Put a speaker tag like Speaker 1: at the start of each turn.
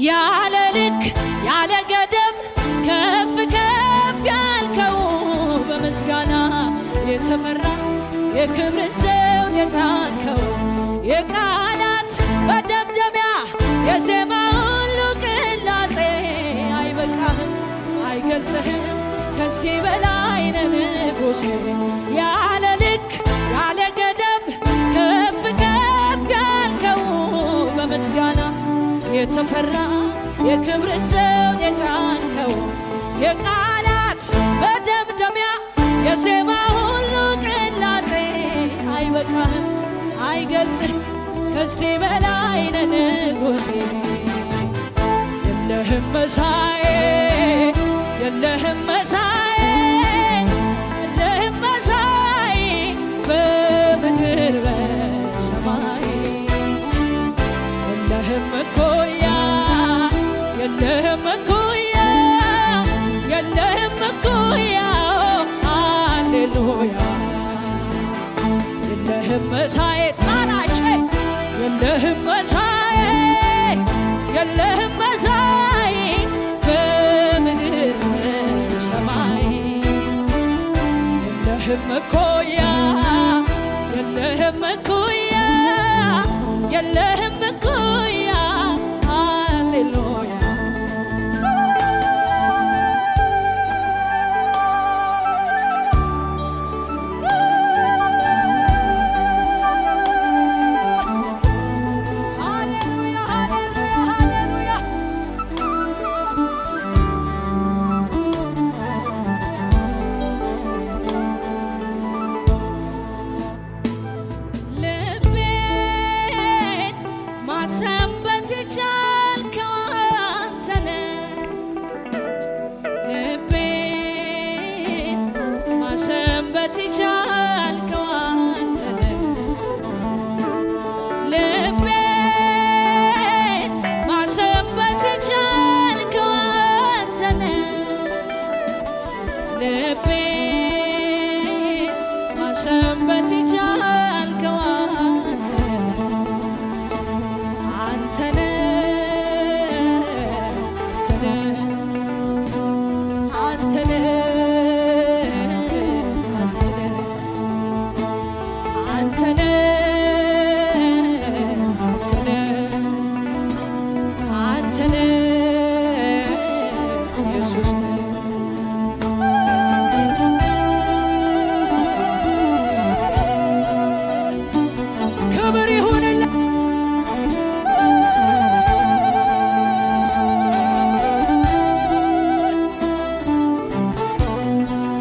Speaker 1: ያለ ልክ ያለ ገደብ ከፍ ከፍ ያልከው በምስጋና የተፈራ የክብርን ዘውድ የጫንከው የቃላት መደምደሚያ የዜማ ሁሉ ቅላጼ አይበቃህም አይገልጽህም ከዚህ በላይ ነህ ንጉሴ ያለ ልክ ያለ ገደብ ከፍ ከፍ ያልከው በምስጋና የተፈራ የክብርን ዘውድ የጫንከው የቃላት መደምደሚያ የዜማ ሁሉ ቅላጼ አይበቃህም አይገልጽህም ከዚህ በላይ ነህ ንጉሴ የለህም መሳዬ የለህም መሳዬ የለህም መሳዬ በምድር በሰማይ የለህም እኩያ የለህም እኩያ የለህም እኩያ ሃሌሉያ የለህም መሳዬ ጣራሼ የለህም መሳዬ የለህም መሳዬ በምድር በሰማይ የለህም እኩያ የለህም እኩያ የለህም እኩያ ሃሌሉያ ማሰንበት የቻልከው አንተ ነህ ልቤን ማሰንበት የቻልከው አንተ ነህ ልቤን ማሰንበት የቻልከው አንተ ነህ ልቤን ማሰንበት የቻልከው አንተ ነህ